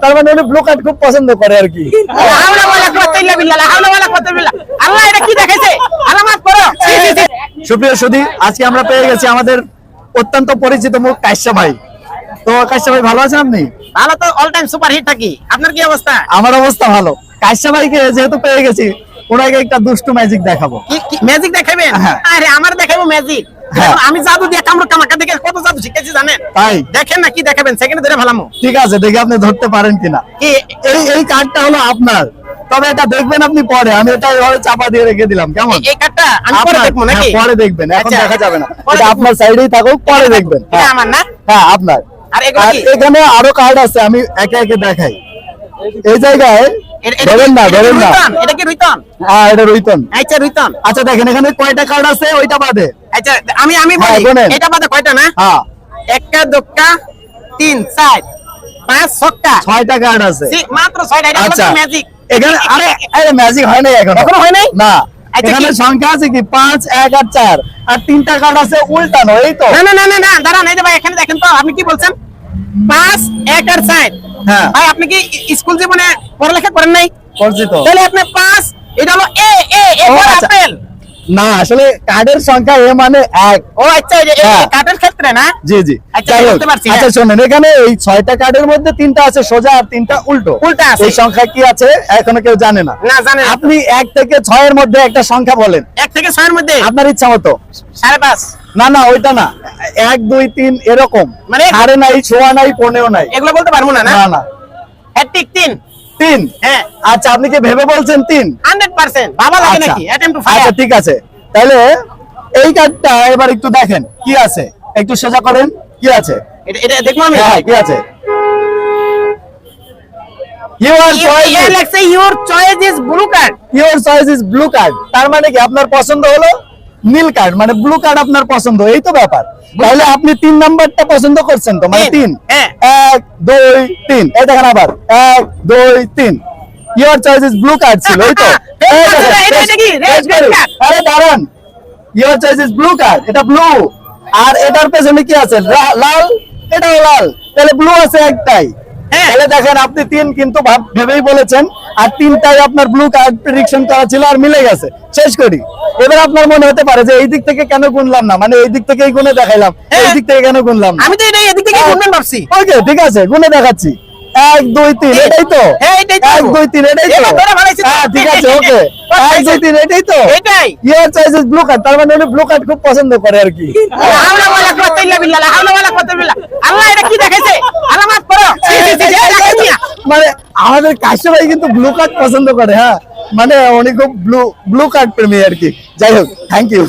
তার মানে উনি ব্লু কার্ড খুব পছন্দ করে আর কি। আল্লাহ এটা কি দেখাইছে আলামত করো। সুপ্রিয় সুধী, আজকে আমরা পেয়ে গেছি আমাদের অত্যন্ত পরিচিত মুখ কাশ্যা ভাই। তো কাশ্যা ভাই ভালো আছেন আপনি? ভালো তো, অল টাইম সুপার হিট থাকি। আপনার কি অবস্থা? আমার অবস্থা ভালো। কাশ্যা ভাইকে যেহেতু পেয়ে গেছি, ওনাকে একটা দুষ্টু ম্যাজিক দেখাবো। কি ম্যাজিক দেখাবেন? হ্যাঁ। আরে আমার দেখাবো ম্যাজিক? হ্যাঁ। আমি জাদু দিয়ে কামড় কামাকা দেখে কত জাদু শিখেছি জানেন? তাই? দেখেন না কি দেখাবেন, সেকেন্ডে ধরে ফেলামু। ঠিক আছে, দেখি আপনি ধরতে পারেন কিনা। কি এই কার্ডটা হলো আপনার, তবে এটা দেখবেন আপনি পরে। আমি এটা এভাবে চাপা দিয়ে রেখে দিলাম, কেমন? এই কার্ডটা আমি পরে আপনার, দেখবো নাকি? হ্যাঁ, পরে দেখবেন, এখন আচ্ছা। দেখা যাবে না। পরে এটা দেখবো। আপনার সাইডেই থাকুক, পরে দেখবেন। এটা হ্যাঁ, আমার না? হ্যাঁ আপনার। আর এগুলো আর কি? এখানে আরো কার্ড আছে, আমি একে একে দেখাই। এই জায়গায় ধরেন না, ধরেন না। এটা কি রুইতন? হ্যাঁ, এটা রুইতন। আচ্ছা রুইতন। আচ্ছা দেখেন, এখানে কয়টা কার্ড আছে ওইটা বাদে। আচ্ছা আমি হ্যাঁ, বলি বলেন। এটা বাদে কয়টা না? হ্যাঁ, একটা দুক্কা তিন চার পাঁচ ছক্কা ছয়টা কার্ড আছে। মাত্র 6টা। এটা আচ্ছা, হলো ম্যাজিক। এখানে আরে ম্যাজিক হয় নাই এখনো। এখনো হয় নাই? না, আচ্ছা, এখানে কি? সংখ্যা আছে কি 5, 1 আর 4, আর 3টা কার্ড আছে উল্টানো, এই তো। না না না না না দাঁড়ান, এই যে ভাই এখানে দেখেন তো, আপনি কি বলছেন? 5, 1 আর 4। হ্যাঁ। ভাই আপনি কি স্কুল জীবনে পড়ালেখা করেন নাই? পরিচিত। তাহলে আপনি 5, এটা হলো এ ও, ফর আচ্ছা। আপেল। না, আসলে কার্ডের সংখ্যা এ মানে 1। ও আচ্ছা, এই যে হ্যাঁ। কার্ডের ক্ষেত্রে না? জি জি। আচ্ছা, যাই হোক, বুঝতে পারছি, আচ্ছা হ্যাঁ। শোনেন, এখানে এই 6টা কার্ডের মধ্যে 3টা আছে সোজা আর 3টা উল্টো। উল্টা আছে। এই সংখ্যা কি আছে এখনো কেউ জানে না। না জানেন না। আপনি 1 থেকে 6 এর মধ্যে একটা সংখ্যা বলেন, 1 থেকে 6 এর মধ্যে আপনার ইচ্ছা মতো। 5.5। না না, ওইটা না, 1, 2, 3 এরকম। মানে- সাড়ে নাই, ছোয়া নাই, পনেও নাই। এগুলো বলতে পারবো না না? না না, হ্যাট্রিক 3। 3। হ্যাঁ, আচ্ছা, আপনি কি ভেবে বলছেন 3? 100%। ভাবা লাগে আচ্ছা। নাকি? অ্যাটেম্প টু আচ্ছা ফায়ার। ঠিক আছে, তাহলে এই কার্ডটা এবার একটু দেখেন কি আছে, একটু সোজা করেন, কি আছে। এটা দেখবো আমি? হ্যাঁ, কি আছে? Your choice এ is- লেখছে your choice is blue card. your choice is blue card। তার মানে কি আপনার পছন্দ হলো নীল কার্ড, মানে ব্লু কার্ড আপনার পছন্দ, এই তো ব্যাপার। তাহলে আপনি 3 নাম্বারটা পছন্দ করছেন তো, মানে 3। হ্যাঁ। 1, 2, 3। এই দেখেন আবার 1, 2, 3। your choice is blue card ছিল, এই তো। এই দেখেন, এটা কি? red card। আরে দাঁড়ান, your choice is blue card, এটা ব্লু। আর এটার পেছনে কি আছে? লাল। এটাও লাল, তাহলে ব্লু আছে একটাই। হ্যাঁ। তাহলে দেখেন, আপনি 3 কিন্তু ভেবেই বলেছেন, আর 3টাই আপনার ব্লু কার্ড প্রেডিকশন করা ছিল, আর মিলে গেছে। শেষ করি। এবার আপনার মনে হতে পারে যে এই দিক থেকে কেন গুনলাম না, মানে এই দিক থেকেই গুনে দেখাইলাম, এই দিক থেকে কেন গুনলাম না। আমি তো এটা এদিক থেকে গুনবেন ভাবছি। ওকে, ঠিক আছে, গুনে দেখাচ্ছি। 1, 2, 3, এটাই তো। হ্যাঁ, এটাই তো। 1, 2, 3, এটাই তো। এবার ধরে ফেলাইছি তো। হ্যাঁ, ঠিক আছে, ওকে। 1, 2, 3, এটাই তো। এটাই। your choice is blue card, তার মানে উনি ব্লু কার্ড খুব পছন্দ করে আর কি। হাওলা ওয়ালা কুওয়াতা ইল্লা বিল্লাহ, হাওলা ওয়ালা কুওয়াতা বিল্লাহ। আল্লাহ এটা কি দেখাইছে আলামত করো। মানে আমাদের কাশ্যপ ভাই কিন্তু ব্লু কার্ড পছন্দ করে। হ্যাঁ, মানে উনি খুব ব্লু কার্ড প্রেমী আর কি। যাই হোক, থ্যাংক ইউ।